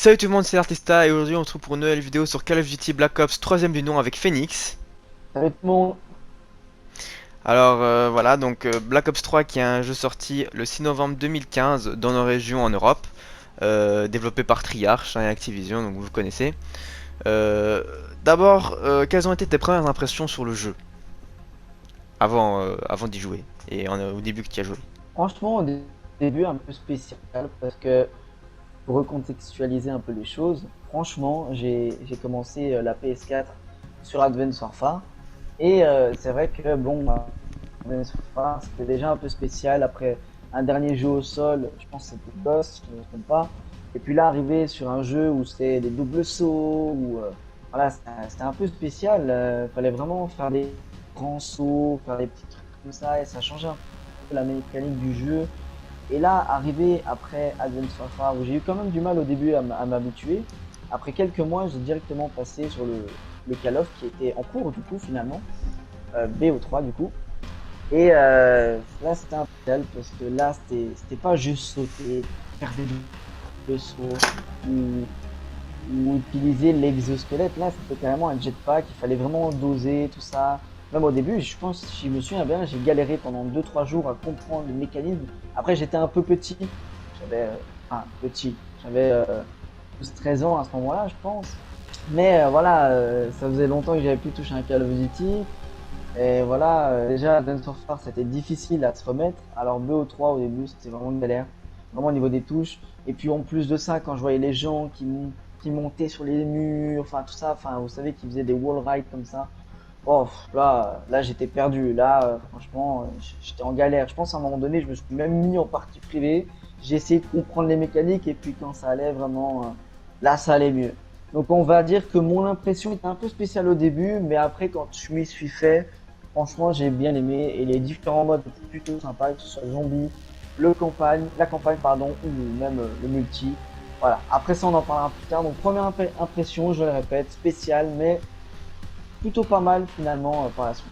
Salut tout le monde, c'est Artista et aujourd'hui on se retrouve pour une nouvelle vidéo sur Call of Duty Black Ops 3ème du nom avec Phoenix. Salut tout le monde. Alors voilà, donc Black Ops 3 qui est un jeu sorti le 6 novembre 2015 dans nos régions en Europe, développé par Treyarch et Activision, donc vous connaissez. Euh, D'abord, quelles ont été tes premières impressions sur le jeu avant d'y jouer et au début que tu y as joué? Franchement, au début, un peu spécial parce que pour recontextualiser un peu les choses, franchement, j'ai commencé la PS4 sur Advance Warfare et c'est vrai que bon, Advance Warfare c'était déjà un peu spécial après un dernier jeu au sol, je pense que c'était Ghost, si je ne me trompe pas. Et puis là, arriver sur un jeu où c'est des doubles sauts, où voilà, c'était un peu spécial. Fallait vraiment faire des grands sauts, faire des petits trucs comme ça, et ça changeait un peu la mécanique du jeu. Et là, arrivé après Advance Warfare, où j'ai eu quand même du mal au début à m'habituer, après quelques mois, j'ai directement passé sur le Call of qui était en cours du coup finalement, BO3 du coup. Et là, c'était un peu spécial parce que là, c'était pas juste sauter, faire des doubles sauts ou, ou utiliser l'exosquelette. Là, c'était carrément un jetpack, il fallait vraiment doser tout ça. Même au début, je pense, si je me souviens bien, j'ai galéré pendant 2 3 jours à comprendre le mécanisme. Après, j'étais un peu petit, j'avais, enfin, petit, j'avais 13 ans à ce moment-là, je pense. Mais voilà, ça faisait longtemps que j'avais plus touché un Call of Duty. Et voilà, déjà, Dance of War, c'était difficile à se remettre. Alors, BO3, au début, c'était vraiment une galère. Vraiment au niveau des touches. Et puis, en plus de ça, quand je voyais les gens qui montaient sur les murs, enfin, tout ça, enfin, vous savez, qui faisaient des wall rides comme ça. Oh, là, j'étais perdu. Là, franchement, j'étais en galère. Je pense à un moment donné, je me suis même mis en partie privée. J'ai essayé de comprendre les mécaniques. Et puis, quand ça allait vraiment, là, ça allait mieux. Donc, on va dire que mon impression était un peu spéciale au début. Mais après, quand je m'y suis fait, franchement, j'ai bien aimé et les différents modes étaient plutôt sympas, que ce soit zombie, la campagne pardon, ou même le multi. Voilà. Après ça, on en parlera plus tard. Donc première impression, je le répète, spéciale, mais plutôt pas mal finalement par la suite.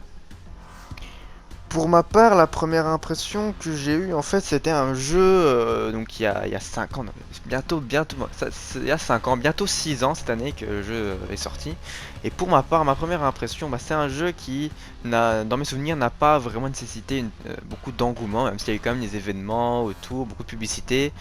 Pour ma part, la première impression que j'ai eue, en fait, c'était un jeu, donc il y a 5 ans, non, bientôt, il y a 5 ans, bientôt 6 ans cette année que le jeu est sorti. Et pour ma part, ma première impression, c'est un jeu qui, dans mes souvenirs, n'a pas vraiment nécessité beaucoup d'engouement, même s'il y a eu quand même des événements autour, beaucoup de publicité.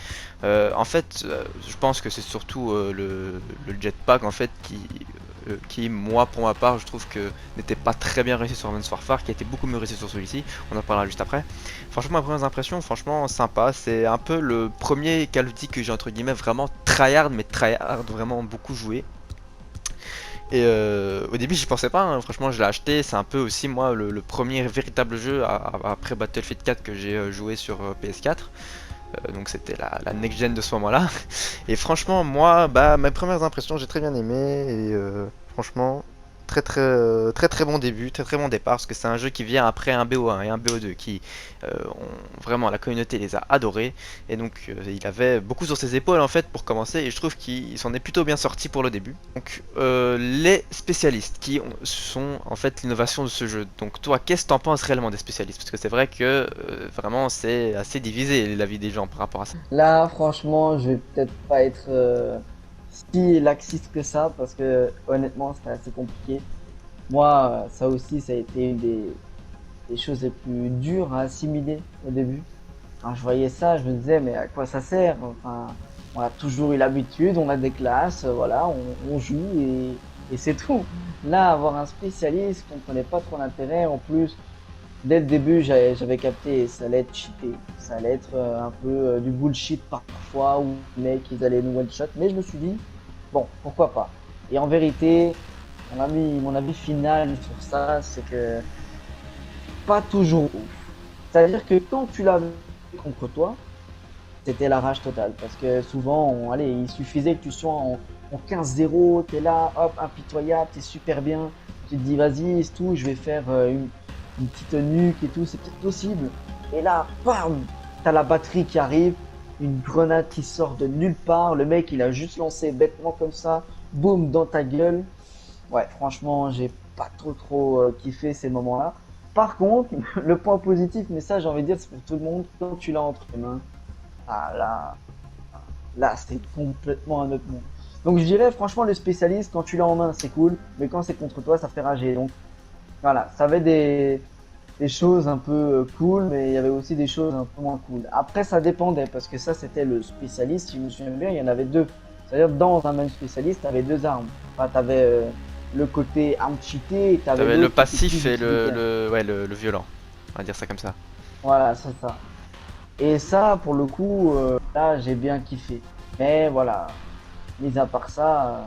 En fait, je pense que c'est surtout le jetpack, en fait, qui, moi, pour ma part, je trouve que n'était pas très bien réussi sur Advanced Warfare, qui a été beaucoup mieux réussi sur celui-ci. On en parlera juste après. Franchement, mes premières impressions, franchement, sympa. C'est un peu le premier Call of Duty que j'ai entre guillemets vraiment tryhard, mais tryhard vraiment beaucoup joué. Et au début, j'y pensais pas, hein. Franchement, je l'ai acheté. C'est un peu aussi, moi, le premier véritable jeu après Battlefield 4 que j'ai joué sur PS4. Donc c'était la next-gen de ce moment-là. Et franchement, moi, mes premières impressions, j'ai très bien aimé. Et franchement, très bon début, très bon départ. Parce que c'est un jeu qui vient après un BO1 et un BO2 qui, vraiment, la communauté les a adorés. Et donc, il avait beaucoup sur ses épaules en fait pour commencer. Et je trouve qu'il s'en est plutôt bien sorti pour le début. Donc, les spécialistes sont en fait l'innovation de ce jeu. Donc, toi, qu'est-ce que t'en penses réellement des spécialistes? Parce que c'est vrai que vraiment, c'est assez divisé l'avis des gens par rapport à ça. Là, franchement, je vais peut-être pas être si laxiste que ça parce que honnêtement, c'était assez compliqué. Moi, ça aussi, ça a été une des choses les plus dures à assimiler au début. Quand je voyais ça, je me disais, mais à quoi ça sert? Enfin, on a toujours eu l'habitude, on a des classes, voilà, on joue et c'est tout. Là, avoir un spécialiste, je comprenais pas trop l'intérêt. En plus, dès le début, j'avais capté, ça allait être cheaté. Ça allait être un peu du bullshit parfois, où les mecs, ils allaient nous one-shot. Mais je me suis dit, bon, pourquoi pas. Et en vérité, mon avis final sur ça, c'est que pas toujours ouf. C'est-à-dire que quand tu l'avais contre toi, c'était la rage totale. Parce que souvent, allez, il suffisait que tu sois en 15-0, t'es là, hop, impitoyable, t'es super bien. Tu te dis, vas-y, c'est tout, je vais faire une petite nuque et tout, c'est peut-être possible. Et là, bam, t'as la batterie qui arrive, une grenade qui sort de nulle part, le mec, il a juste lancé bêtement comme ça, boum, dans ta gueule. Ouais, franchement, j'ai pas trop kiffé ces moments-là. Par contre, le point positif, mais ça, j'ai envie de dire, c'est pour tout le monde, quand tu l'as entre les mains, ah là, là, c'est complètement un autre monde. Donc je dirais franchement le spécialiste, quand tu l'as en main c'est cool, mais quand c'est contre toi ça fait rager. Donc voilà, ça avait des choses un peu cool, mais il y avait aussi des choses un peu moins cool. Après ça dépendait, parce que ça c'était le spécialiste, si je me souviens bien, il y en avait deux. C'est-à-dire dans un même spécialiste, tu avais deux armes. Enfin, tu avais le côté arme cheatée et tu avais T'avais le l'autre qui était passif plus et utilitaire. ouais, le violent. On va dire ça comme ça. Voilà, c'est ça. Et ça, pour le coup, là, j'ai bien kiffé. Mais voilà, mis à part ça,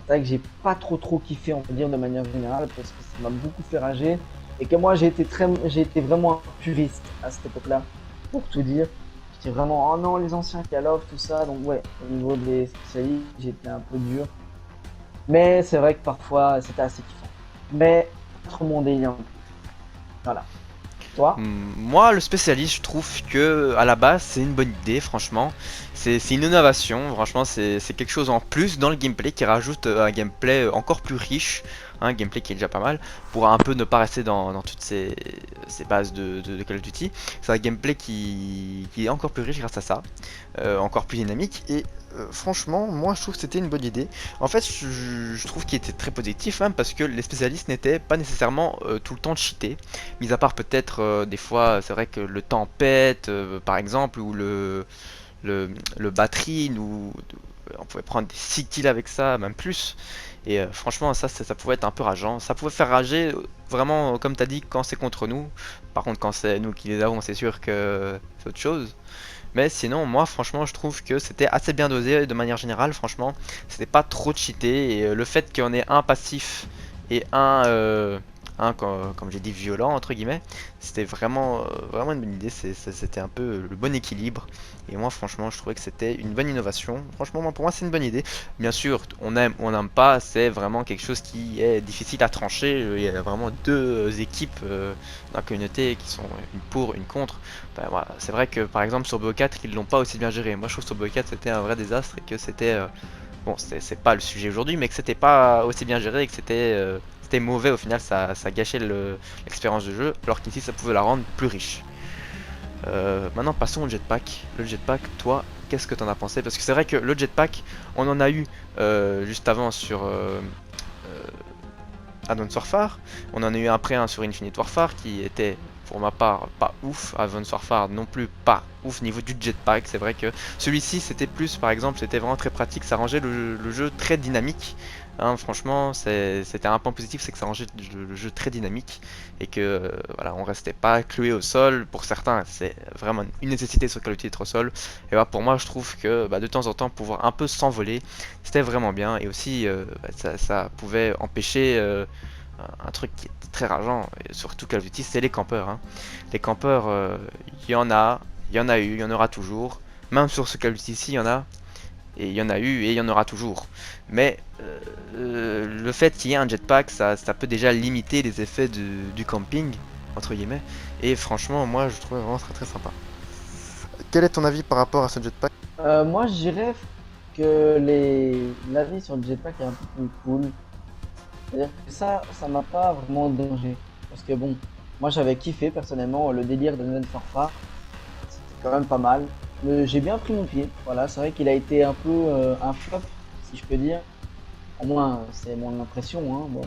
c'est vrai que j'ai pas trop kiffé, on peut dire, de manière générale, parce que ça m'a beaucoup fait rager. Et que moi, j'ai été vraiment un puriste à cette époque-là, pour tout dire. J'étais vraiment, oh non, les anciens Call of, tout ça. Donc ouais, au niveau des spécialistes, j'étais un peu dur. Mais c'est vrai que parfois, c'était assez kiffant. Mais, trop mon délire. Voilà. Toi? Moi, le spécialiste, je trouve que à la base, c'est une bonne idée, franchement. C'est une innovation, franchement, c'est quelque chose en plus dans le gameplay qui rajoute un gameplay encore plus riche, hein, un gameplay qui est déjà pas mal, pour un peu ne pas rester dans toutes ces bases de Call of Duty. C'est un gameplay qui est encore plus riche grâce à ça, encore plus dynamique, et franchement, moi je trouve que c'était une bonne idée. En fait, je trouve qu'il était très positif, hein, parce que les spécialistes n'étaient pas nécessairement tout le temps cheatés. Mis à part peut-être des fois, c'est vrai que le temps pète, par exemple, ou le batterie, on pouvait prendre des 6 kills avec ça, même plus. Et franchement, ça pouvait être un peu rageant. Ça pouvait faire rager, vraiment, comme tu as dit, quand c'est contre nous. Par contre, quand c'est nous qui les avons, c'est sûr que c'est autre chose. Mais sinon, moi, franchement, je trouve que c'était assez bien dosé de manière générale. Franchement, c'était pas trop cheaté. Et le fait qu'il y en ait un passif et un comme j'ai dit, violent, entre guillemets, c'était vraiment une bonne idée. C'était un peu le bon équilibre. Et moi, franchement, je trouvais que c'était une bonne innovation. Franchement, pour moi, c'est une bonne idée. Bien sûr, on aime ou on n'aime pas. C'est vraiment quelque chose qui est difficile à trancher. Il y a vraiment deux équipes dans la communauté qui sont une pour, une contre. Ben, voilà. C'est vrai que par exemple sur BO4 ils l'ont pas aussi bien géré. Moi je trouve que sur BO4 c'était un vrai désastre et que c'était bon c'est pas le sujet aujourd'hui mais que c'était pas aussi bien géré et que c'était mauvais au final ça gâchait l'expérience de jeu alors qu'ici ça pouvait la rendre plus riche. Maintenant passons au jetpack. Le jetpack toi qu'est-ce que t'en as pensé? Parce que c'est vrai que le jetpack on en a eu juste avant sur Advanced Warfare. On en a eu après un sur Infinite Warfare qui était pour ma part pas ouf. Advanced Warfare non plus pas ouf niveau du jetpack. C'est vrai que celui-ci c'était plus par exemple, c'était vraiment très pratique, ça rendait le jeu très dynamique. Hein, franchement, c'était un point positif, c'est que ça rendait le jeu très dynamique et que voilà, on restait pas cloué au sol. Pour certains, c'est vraiment une nécessité sur Call of Duty d'être au sol. Et bah, pour moi, je trouve que bah, de temps en temps, pouvoir un peu s'envoler, c'était vraiment bien. Et aussi, bah, ça pouvait empêcher un truc qui est très rageant, et surtout Call of Duty, c'est les campeurs. Hein. Les campeurs, il y en a eu, il y en aura toujours. Même sur ce Call of Duty, il y en a. Et il y en a eu et il y en aura toujours. Mais le fait qu'il y ait un jetpack, ça peut déjà limiter les effets du camping, entre guillemets. Et franchement, moi je trouve vraiment très très sympa. Quel est ton avis par rapport à ce jetpack? Moi, je dirais que l'avis sur le jetpack est un peu plus cool. C'est-à-dire que ça m'a pas vraiment dérangé. Parce que bon, moi j'avais kiffé personnellement le délire de Ned Farfar. C'était quand même pas mal. J'ai bien pris mon pied. Voilà, c'est vrai qu'il a été un peu un flop, si je peux dire. Au moins, c'est mon impression. Hein. Bon,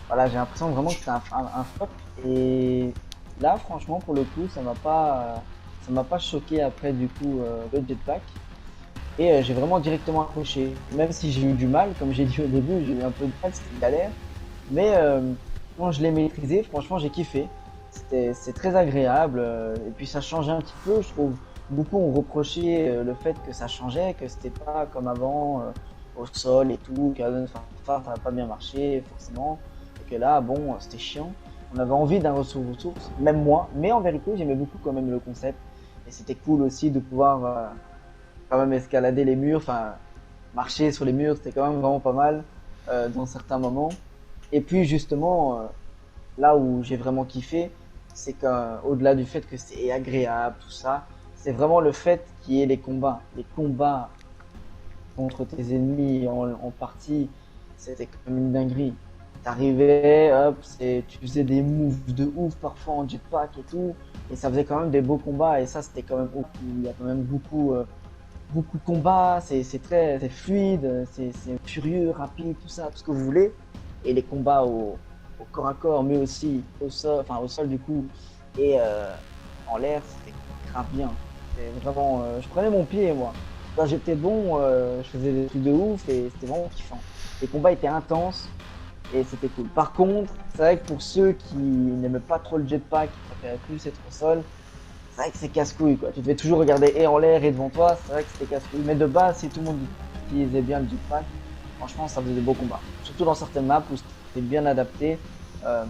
voilà, j'ai l'impression vraiment que c'est un flop. Et là, franchement, pour le coup, ça m'a pas choqué après du coup le jetpack. Et j'ai vraiment directement accroché. Même si j'ai eu du mal, comme j'ai dit au début, j'ai eu un peu de mal, c'était une galère. Mais quand je l'ai maîtrisé, franchement, j'ai kiffé. C'est très agréable. Et puis ça changeait un petit peu, je trouve. Beaucoup ont reproché le fait que ça changeait, que c'était pas comme avant, au sol et tout, ça n'a pas bien marché, forcément. Et que là, bon, c'était chiant. On avait envie d'un ressource, même moi. Mais en vérité, j'aimais beaucoup quand même le concept. Et c'était cool aussi de pouvoir quand même escalader les murs, enfin marcher sur les murs, c'était quand même vraiment pas mal dans certains moments. Et puis justement, là où j'ai vraiment kiffé, c'est qu'au-delà du fait que c'est agréable, tout ça, c'est vraiment le fait qu'il y ait les combats. Les combats contre tes ennemis en partie, c'était comme une dinguerie. T'arrivais, hop, tu faisais des moves de ouf parfois en jetpack et tout, et ça faisait quand même des beaux combats, et ça c'était quand même ouf. Il y a quand même beaucoup beaucoup de combats, c'est fluide, c'est furieux, rapide, tout ce que vous voulez. Et les combats au corps à corps, mais aussi au sol du coup, et en l'air, c'était grave bien. C'était vraiment, je prenais mon pied moi. Quand j'étais bon, je faisais des trucs de ouf et c'était vraiment kiffant. Les combats étaient intenses et c'était cool. Par contre, c'est vrai que pour ceux qui n'aiment pas trop le jetpack, qui préféraient plus être au sol, c'est vrai que c'est casse-couille quoi. Tu devais toujours regarder et en l'air et devant toi, c'est vrai que c'était casse-couille. Mais de base, si tout le monde utilisait bien le jetpack, franchement, ça faisait de beaux combats. Surtout dans certaines maps où c'était bien adapté. Euh,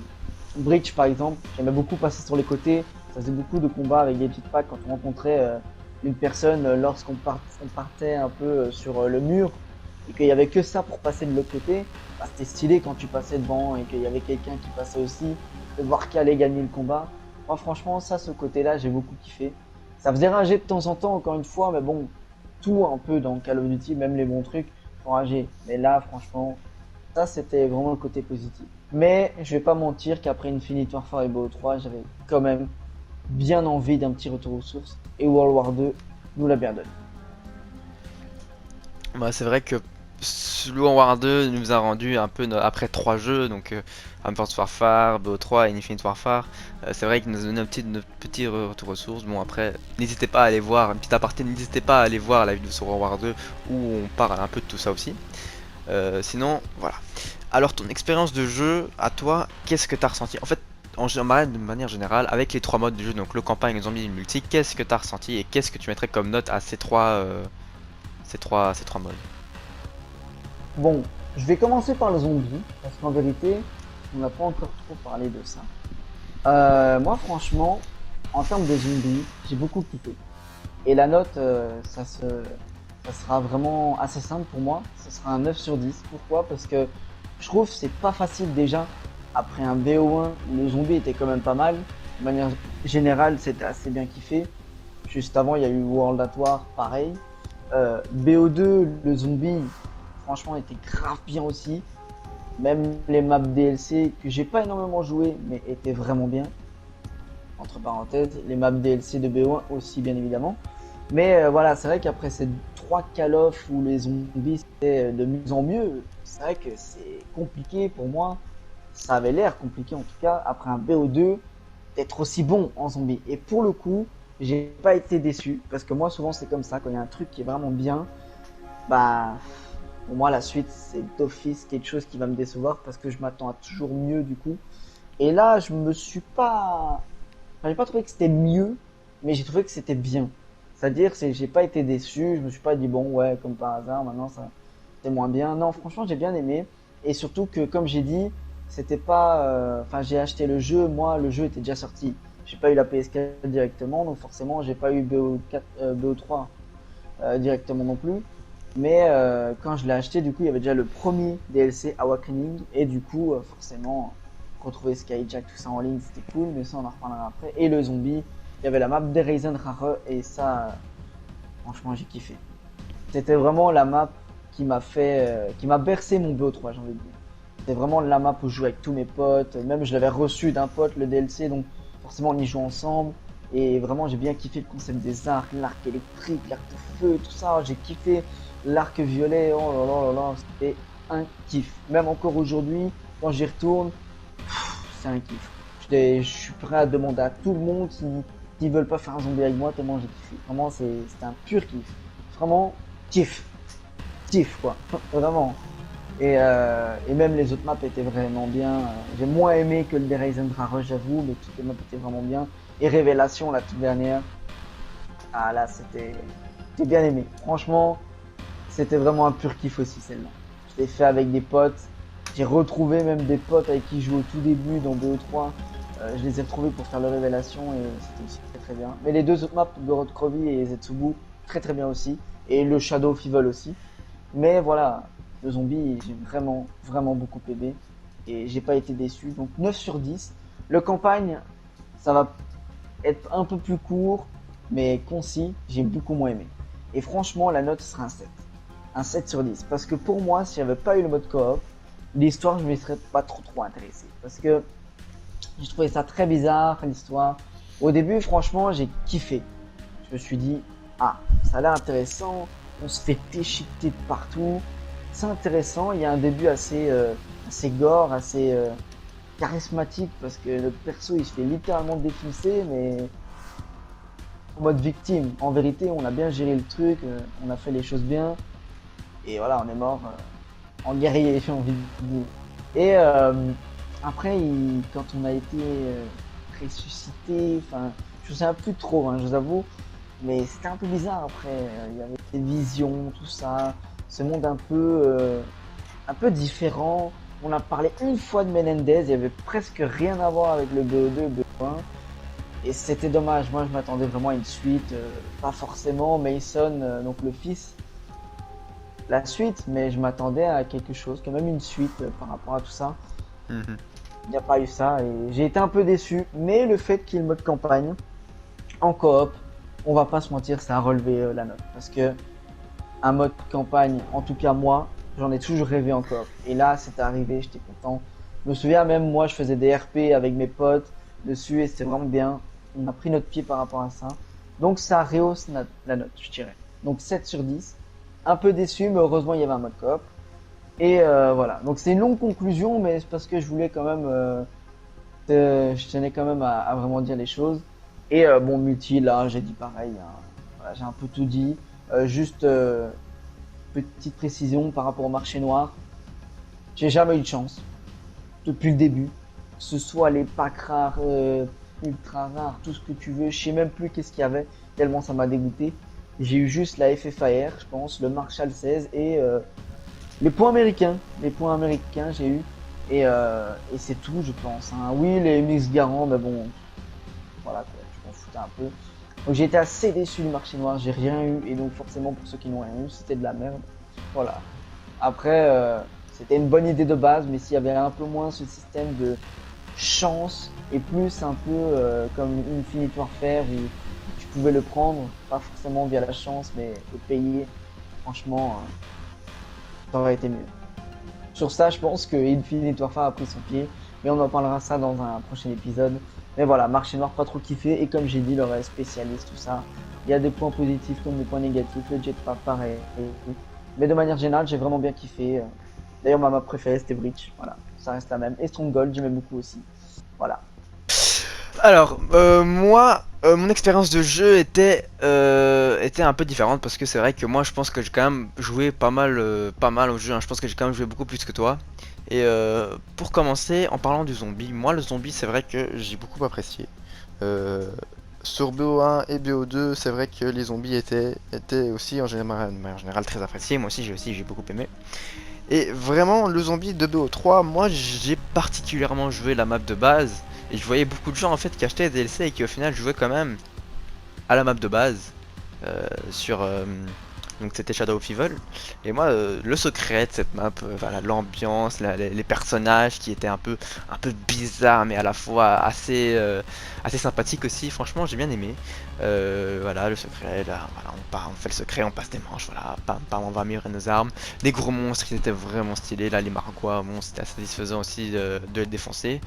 Breach par exemple, j'aimais beaucoup passer sur les côtés. Ça faisait beaucoup de combats avec des jetpacks quand on rencontrait une personne on partait un peu sur le mur et qu'il y avait que ça pour passer de l'autre côté. Bah, c'était stylé quand tu passais devant et qu'il y avait quelqu'un qui passait aussi, de voir qui allait gagner le combat. Moi, franchement, ça, ce côté-là, j'ai beaucoup kiffé. Ça faisait rager de temps en temps, encore une fois, mais bon, tout un peu dans Call of Duty, même les bons trucs, font rager. Mais là, franchement, ça, c'était vraiment le côté positif. Mais je vais pas mentir qu'après Infinite Warfare et BO3, j'avais quand même bien envie d'un petit retour aux sources. Et World War 2 nous l'a bien donné. Bah, c'est vrai que Slow War 2 nous a rendu un peu après 3 jeux, donc Advanced Warfare, BO3 et Infinite Warfare. C'est vrai qu'il nous a donné un petit retour aux sources. Bon, après, n'hésitez pas à aller voir, un petit aparté, n'hésitez pas à aller voir la vidéo sur World War 2 où on parle un peu de tout ça aussi. Sinon, voilà. Alors, ton expérience de jeu, à toi, qu'est-ce que t'as ressenti? En fait, de manière générale, avec les 3 modes de jeu, donc le campagne, le zombie et le multi, qu'est-ce que t'as ressenti et qu'est-ce que tu mettrais comme note à ces trois modes? Bon, je vais commencer par le zombie, parce qu'en vérité, on n'a pas encore trop parlé de ça. Moi, franchement, en termes de zombies, j'ai beaucoup kiffé. Et la note, ça sera vraiment assez simple pour moi. Ce sera un 9 sur 10. Pourquoi? Parce que je trouve que c'est pas facile déjà. Après un BO1, le zombie était quand même pas mal. De manière générale, c'était assez bien kiffé. Juste avant, il y a eu World at War, pareil. BO2, le zombie, franchement, était grave bien aussi. Même les maps DLC que j'ai pas énormément joué, mais étaient vraiment bien. Entre parenthèses, les maps DLC de BO1 aussi, bien évidemment. Mais voilà, c'est vrai qu'après ces 3 Call of où les zombies étaient de mieux en mieux, c'est vrai que c'est compliqué pour moi. Ça avait l'air compliqué en tout cas, après un BO2, d'être aussi bon en zombie. Et pour le coup, j'ai pas été déçu. Parce que moi, souvent, c'est comme ça. Quand il y a un truc qui est vraiment bien, bah, pour moi, la suite, c'est d'office quelque chose qui va me décevoir. Parce que je m'attends à toujours mieux du coup. Et là, je me suis pas. Enfin, j'ai pas trouvé que c'était mieux, mais j'ai trouvé que c'était bien. C'est-à-dire, j'ai pas été déçu, je me suis pas dit, bon, ouais, comme par hasard, maintenant ça c'était moins bien. Non, franchement, j'ai bien aimé. Et surtout que, comme j'ai dit, c'était pas. Enfin, j'ai acheté le jeu, moi, le jeu était déjà sorti. J'ai pas eu la PS4 directement, donc forcément, j'ai pas eu BO4, BO3 directement non plus. Mais quand je l'ai acheté, du coup, il y avait déjà le premier DLC Awakening, et du coup, forcément, retrouver Skyjack, tout ça en ligne, c'était cool, mais ça, on en reparlera après. Et le zombie, il y avait la map d'Eisenhower, et ça, franchement, j'ai kiffé. C'était vraiment la map qui m'a bercé mon BO3, j'ai envie de dire. C'était vraiment la map où je jouais avec tous mes potes, même je l'avais reçu d'un pote, le DLC, donc forcément, on y joue ensemble. Et vraiment, j'ai bien kiffé le concept des arcs, l'arc électrique, l'arc de feu, tout ça. J'ai kiffé l'arc violet. Oh là là là là, c'était un kiff. Même encore aujourd'hui, quand j'y retourne, c'est un kiff. Je suis prêt à demander à tout le monde s'ils veulent pas faire un zombie avec moi tellement j'ai kiffé. Vraiment, c'était un pur kiff. Vraiment, kiff. Kiff, quoi. Vraiment. Et même les autres maps étaient vraiment bien. J'ai moins aimé que le des Raisin Rare, j'avoue, mais toutes les maps étaient vraiment bien. Et Révélation, la toute dernière, ah là, j'ai bien aimé. Franchement, c'était vraiment un pur kiff aussi celle-là. Je l'ai fait avec des potes. J'ai retrouvé même des potes avec qui je jouais au tout début dans BO3. Je les ai retrouvés pour faire le Révélation et c'était aussi très très bien. Mais les deux autres maps, Gorod Krovi et Zetsubu, très très bien aussi. Et le Shadow of Evil aussi. Mais voilà, le zombie, j'ai vraiment, vraiment beaucoup aimé. Et j'ai pas été déçu. Donc 9 sur 10. Le campagne, ça va être un peu plus court, mais concis. J'ai beaucoup moins aimé. Et franchement, la note sera un 7. Un 7 sur 10. Parce que pour moi, si j'avais pas eu le mode coop, l'histoire, je m'y serais pas trop intéressé. Parce que j'ai trouvé ça très bizarre, l'histoire. Au début, franchement, j'ai kiffé. Je me suis dit, ah, ça a l'air intéressant, on se fait déchiqueter de partout, c'est intéressant, il y a un début assez gore, assez charismatique, parce que notre perso il se fait littéralement défoncer, mais en mode victime. En vérité, on a bien géré le truc, on a fait les choses bien, et voilà, on est mort en guerrier, j'ai envie de dire. Et après, quand on a été ressuscité, enfin, je sais plus trop, hein, je vous avoue, mais c'était un peu bizarre après. Il y avait des visions, tout ça, ce monde un peu différent. On a parlé une fois de Menendez, il y avait presque rien à voir avec le BO2 et le BO1. Et c'était dommage, moi je m'attendais vraiment à une suite, pas forcément Mason, donc le fils, la suite, mais je m'attendais à quelque chose, quand même une suite par rapport à tout ça. Mhm. Il n'y a pas eu ça et j'ai été un peu déçu, mais le fait qu'il y ait le mode campagne en coop, on va pas se mentir, ça a relevé la note. Parce que un mode campagne, en tout cas moi, j'en ai toujours rêvé en coop. Et là, c'est arrivé, j'étais content. Je me souviens même, moi, je faisais des RP avec mes potes dessus et c'était vraiment bien. On a pris notre pied par rapport à ça. Donc ça rehausse la note, je dirais. Donc 7 sur 10. Un peu déçu, mais heureusement, il y avait un mode coop. Et voilà. Donc c'est une longue conclusion, mais c'est parce que je voulais quand même, je tenais quand même à vraiment dire les choses. Et bon, multi, là, j'ai dit pareil, hein. Voilà, j'ai un peu tout dit. Juste petite précision par rapport au marché noir. J'ai jamais eu de chance depuis le début. Que ce soit les packs rares, ultra rares, tout ce que tu veux. Je sais même plus qu'est-ce qu'il y avait, tellement ça m'a dégoûté. J'ai eu juste la FFAR, je pense, le Marshall 16 et les points américains. Les points américains, j'ai eu. Et c'est tout, je pense, hein. Oui, les mix garants, mais bon, voilà, quoi, je m'en foutais un peu. Donc j'ai été assez déçu du marché noir, j'ai rien eu. Et donc forcément, pour ceux qui n'ont rien eu, c'était de la merde. Voilà. Après, c'était une bonne idée de base, mais s'il y avait un peu moins ce système de chance et plus un peu comme Infinite Warfare où tu pouvais le prendre, pas forcément via la chance, mais le payer, franchement, ça aurait été mieux. Sur ça, je pense que Infinite Warfare a pris son pied, mais on en parlera ça dans un prochain épisode. Mais voilà, marché noir pas trop kiffé, et comme j'ai dit, le reste spécialiste, tout ça, il y a des points positifs comme des points négatifs, le jetpack pareil. Mais de manière générale, j'ai vraiment bien kiffé. D'ailleurs, ma map préférée c'était Breach, voilà, ça reste la même. Et Stronghold, j'aimais beaucoup aussi. Voilà. Alors, moi, mon expérience de jeu était un peu différente parce que c'est vrai que moi, je pense que j'ai quand même joué pas mal au jeu, hein. Je pense que j'ai quand même joué beaucoup plus que toi. Et pour commencer, en parlant du zombie, moi, le zombie, c'est vrai que j'ai beaucoup apprécié. Euh, sur BO1 et BO2, c'est vrai que les zombies étaient aussi de manière générale très appréciés. Moi aussi, j'ai beaucoup aimé. Et vraiment, le zombie de BO3, moi j'ai particulièrement joué la map de base. Et je voyais beaucoup de gens en fait qui achetaient des DLC et qui au final jouaient quand même à la map de base sur donc c'était Shadow of Evil. Et moi le secret de cette map, voilà, l'ambiance, les personnages qui étaient un peu bizarres mais à la fois assez sympathiques aussi. Franchement j'ai bien aimé. Voilà le secret, là, voilà, on fait le secret, on passe des manches, voilà, pam pam, on va améliorer nos armes. Des gros monstres qui étaient vraiment stylés, là les Marquois, bon c'était assez satisfaisant aussi de les défoncer.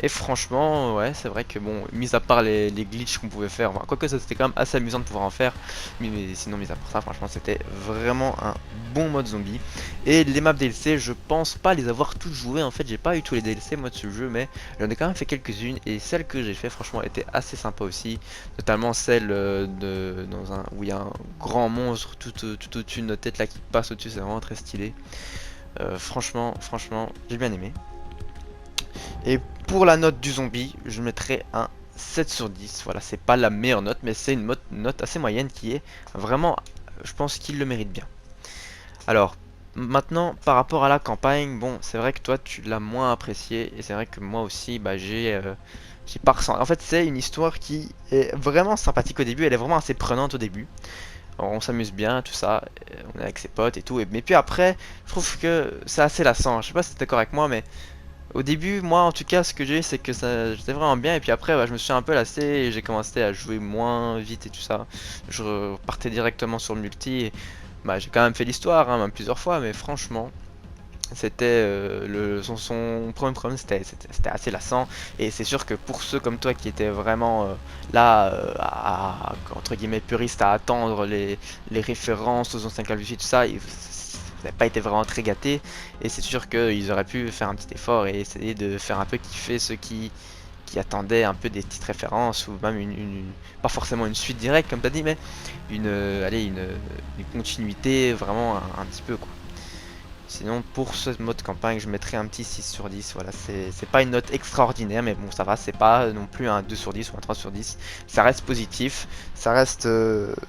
Et franchement, ouais, c'est vrai que bon, mis à part les glitches qu'on pouvait faire, enfin, quoique ça c'était quand même assez amusant de pouvoir en faire, mais sinon, mis à part ça, franchement, c'était vraiment un bon mode zombie. Et les maps DLC, je pense pas les avoir toutes jouées, en fait, j'ai pas eu tous les DLC moi de ce jeu, mais j'en ai quand même fait quelques-unes, et celles que j'ai fait, franchement, étaient assez sympas aussi, notamment celle où il y a un grand monstre tout au-dessus de notre tête là qui passe au-dessus, c'est vraiment très stylé. Franchement, j'ai bien aimé. Et pour la note du zombie, je mettrai un 7 sur 10. Voilà, c'est pas la meilleure note, mais c'est une note assez moyenne qui est vraiment, je pense qu'il le mérite bien. Alors, maintenant, par rapport à la campagne, bon, c'est vrai que toi, tu l'as moins apprécié, et c'est vrai que moi aussi, bah, j'ai pas ressenti. En fait, c'est une histoire qui est vraiment sympathique au début, elle est vraiment assez prenante au début. Alors, on s'amuse bien, tout ça, on est avec ses potes et tout, mais puis après, je trouve que c'est assez lassant. Je sais pas si t'es d'accord avec moi, mais au début, moi en tout cas, ce que j'ai, c'est que ça, j'étais vraiment bien, et puis après, bah, je me suis un peu lassé et j'ai commencé à jouer moins vite et tout ça. Je partais directement sur le multi, et bah, j'ai quand même fait l'histoire, hein, même plusieurs fois, mais franchement, C'était son premier problème, c'était assez lassant. Et c'est sûr que pour ceux comme toi qui étaient vraiment là, entre guillemets puristes, à attendre les références aux anciens Call of Duty, tout ça, ils n'avaient pas été vraiment très gâtés. Et c'est sûr qu'ils auraient pu faire un petit effort et essayer de faire un peu kiffer ceux qui attendaient un peu des petites références ou même pas forcément une suite directe comme tu as dit, mais allez, une continuité vraiment un petit peu quoi. Sinon, pour ce mode campagne, je mettrais un petit 6 sur 10. Voilà, c'est pas une note extraordinaire, mais bon, ça va. C'est pas non plus un 2 sur 10 ou un 3 sur 10. Ça reste positif. Ça reste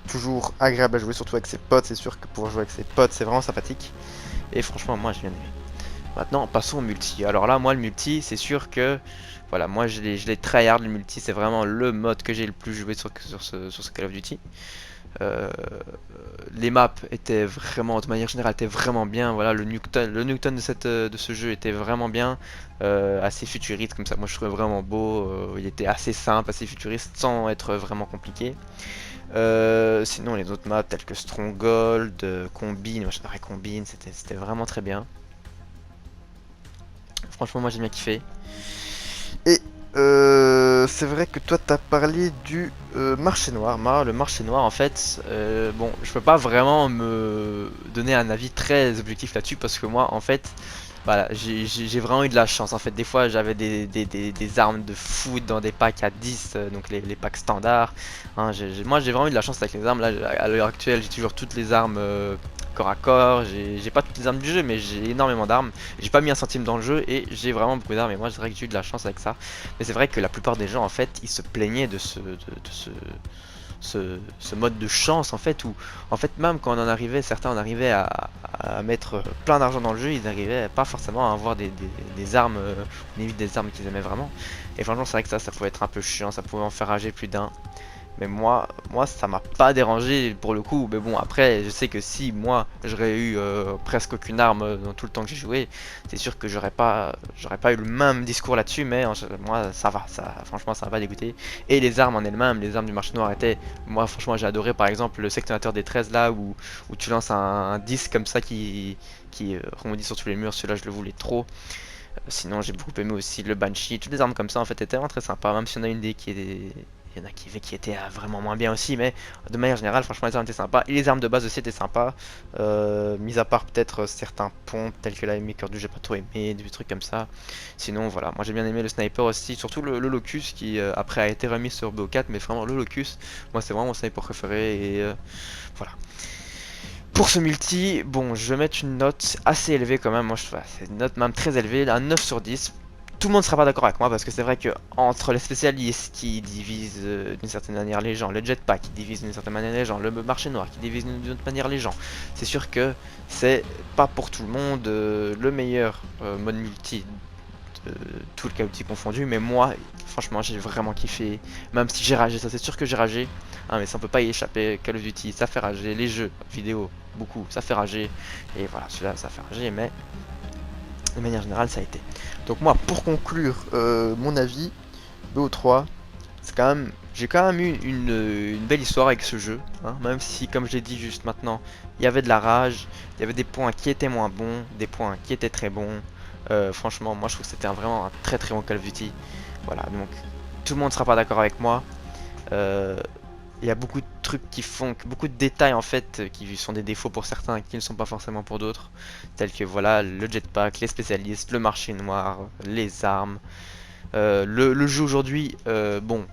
toujours agréable à jouer, surtout avec ses potes. C'est sûr que pour jouer avec ses potes, c'est vraiment sympathique. Et franchement, moi, j'ai bien aimé. Maintenant, passons au multi. Alors là, moi, le multi, c'est sûr que. Voilà, moi, je l'ai tryhard le multi. C'est vraiment le mode que j'ai le plus joué sur ce Call of Duty. Euh, les maps étaient vraiment, de manière générale, étaient vraiment bien. Voilà, le Newton de ce jeu était vraiment bien, assez futuriste comme ça. Moi, je trouvais vraiment beau. Il était assez simple, assez futuriste, sans être vraiment compliqué. Sinon, les autres maps telles que Stronghold, Combine, moi j'adorais Combine, c'était vraiment très bien. Franchement, moi j'ai bien kiffé. Et c'est vrai que toi t'as parlé du marché noir. Le marché noir en fait, bon, je peux pas vraiment me donner un avis très objectif là-dessus parce que moi en fait, voilà, j'ai vraiment eu de la chance. En fait, des fois j'avais des armes de foot dans des packs à 10, donc les packs standards. Hein, moi j'ai vraiment eu de la chance avec les armes. Là, à l'heure actuelle, j'ai toujours toutes les armes corps à corps. J'ai pas toutes les armes du jeu, mais j'ai énormément d'armes. J'ai pas mis un centime dans le jeu et j'ai vraiment beaucoup d'armes. Et moi, je dirais que j'ai eu de la chance avec ça. Mais c'est vrai que la plupart des gens, en fait, ils se plaignaient de ce mode de chance, en fait, où, en fait, même quand on en arrivait, certains en arrivaient à mettre plein d'argent dans le jeu, ils n'arrivaient pas forcément à avoir des armes, limite des armes qu'ils aimaient vraiment. Et franchement, c'est vrai que ça pouvait être un peu chiant, ça pouvait en faire rager plus d'un. Mais moi ça m'a pas dérangé pour le coup. Mais bon, après, je sais que si moi j'aurais eu presque aucune arme dans tout le temps que j'ai joué, c'est sûr que j'aurais pas eu le même discours là-dessus. Mais moi, ça va, franchement, ça va pas dégoûter. Et les armes en elles-mêmes, les armes du marché noir étaient, moi, franchement, j'ai adoré par exemple le sectionnateur des 13 là où tu lances un disque comme ça qui rebondit sur tous les murs. Celui-là, je le voulais trop. Sinon, j'ai beaucoup aimé aussi le Banshee. Toutes les armes comme ça, en fait, étaient vraiment très sympas. Même si on a une des qui est. Il y en a qui étaient vraiment moins bien aussi, mais de manière générale, franchement, les armes étaient sympas. Et les armes de base aussi étaient sympas. Mis à part peut-être certains ponts, tels que la Maker du j'ai pas trop aimé, des trucs comme ça. Sinon, voilà, moi j'ai bien aimé le sniper aussi, surtout le Locus qui après a été remis sur BO4, mais vraiment le Locus, moi c'est vraiment mon sniper préféré. Et voilà. Pour ce multi, bon, je vais mettre une note assez élevée quand même. Moi, c'est une note même très élevée, un 9 sur 10. Tout le monde sera pas d'accord avec moi parce que c'est vrai que entre les spécialistes qui divisent d'une certaine manière les gens, le jetpack qui divise d'une certaine manière les gens, le marché noir qui divise d'une autre manière les gens, c'est sûr que c'est pas pour tout le monde le meilleur mode multi de tout le Call of Duty confondu, mais moi franchement j'ai vraiment kiffé, même si j'ai ragé, ça c'est sûr que j'ai ragé, hein, mais ça on peut pas y échapper. Call of Duty ça fait rager, les jeux vidéo beaucoup ça fait rager, et voilà, celui-là ça fait rager, mais de manière générale ça a été. Donc moi pour conclure mon avis, BO3, c'est quand même, j'ai quand même eu une belle histoire avec ce jeu, hein, même si comme je l'ai dit juste maintenant, il y avait de la rage, il y avait des points qui étaient moins bons, des points qui étaient très bons. Franchement, moi je trouve que c'était vraiment un très très bon Call of Duty. Voilà, donc tout le monde ne sera pas d'accord avec moi. Euh, il y a beaucoup de trucs qui font, beaucoup de détails en fait qui sont des défauts pour certains qui ne sont pas forcément pour d'autres, tels que voilà le jetpack, les spécialistes, le marché noir, les armes. Le jeu aujourd'hui, bon,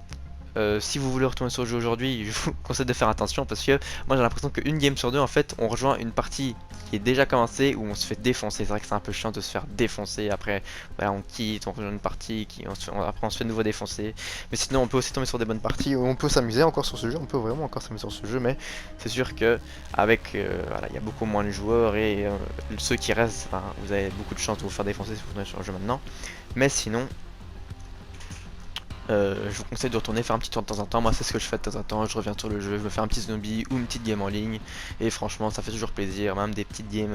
si vous voulez retourner sur le jeu aujourd'hui, je vous conseille de faire attention parce que moi j'ai l'impression qu'une game sur deux en fait on rejoint une partie qui est déjà commencée où on se fait défoncer. C'est vrai que c'est un peu chiant de se faire défoncer, après voilà, on quitte, on rejoint une partie, après on se fait de nouveau défoncer. Mais sinon on peut aussi tomber sur des bonnes parties où on peut s'amuser encore sur ce jeu, on peut vraiment encore s'amuser sur ce jeu, mais c'est sûr que avec voilà, il y a beaucoup moins de joueurs et ceux qui restent, ben, vous avez beaucoup de chances de vous faire défoncer si vous tournez sur le jeu maintenant. Mais sinon je vous conseille de retourner faire un petit tour de temps en temps. Moi c'est ce que je fais de temps en temps, je reviens sur le jeu, je me fais un petit zombie ou une petite game en ligne. Et franchement ça fait toujours plaisir, même des petites games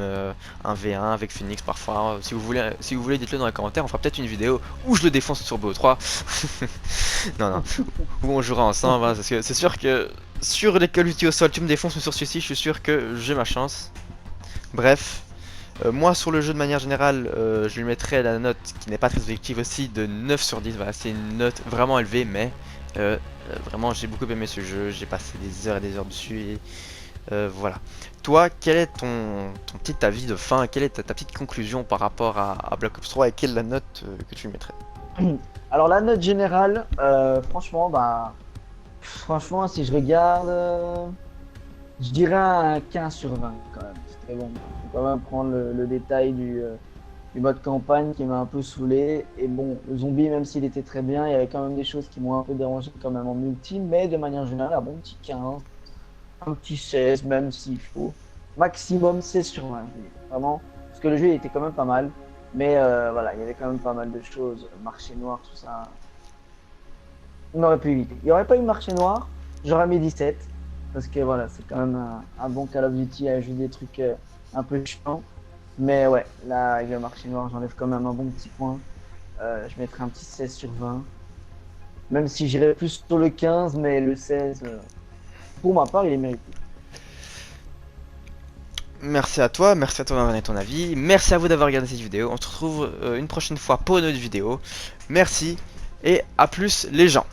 1v1 avec Phoenix parfois. Si vous voulez dites-le dans les commentaires, on fera peut-être une vidéo où je le défonce sur BO3. Non non, où on jouera ensemble, hein, parce que c'est sûr que sur les Call of Duty au sol tu me défonces, mais sur celui-ci je suis sûr que j'ai ma chance. Bref. Moi sur le jeu de manière générale, je lui mettrais la note qui n'est pas très objective aussi de 9 sur 10. Voilà, c'est une note vraiment élevée, mais vraiment j'ai beaucoup aimé ce jeu, j'ai passé des heures et des heures dessus et voilà. Toi, quel est ton petit avis de fin, quelle est ta petite conclusion par rapport à Black Ops 3 et quelle est la note que tu lui mettrais? Alors la note générale, franchement, bah, franchement, si je regarde, je dirais un 15 sur 20 quand même. C'était bon. Faut quand même prendre le détail du mode campagne qui m'a un peu saoulé. Et bon, le zombie, même s'il était très bien, il y avait quand même des choses qui m'ont un peu dérangé quand même en multi, mais de manière générale, un bon petit 15, un petit 16 même s'il faut. Maximum 16 sur 20, je dis. Vraiment, parce que le jeu il était quand même pas mal. Mais voilà, il y avait quand même pas mal de choses, marché noir, tout ça. On aurait pu éviter. Il n'y aurait pas eu marché noir, j'aurais mis 17. Parce que voilà, c'est quand même un bon Call of Duty à juste des trucs un peu chiants. Mais ouais, là, avec le marché noir, j'enlève quand même un bon petit point. Je mettrai un petit 16 sur 20. Même si j'irais plus sur le 15, mais le 16, pour ma part, il est mérité. Merci à toi d'avoir donné ton avis, merci à vous d'avoir regardé cette vidéo, on se retrouve une prochaine fois pour une autre vidéo, merci et à plus les gens.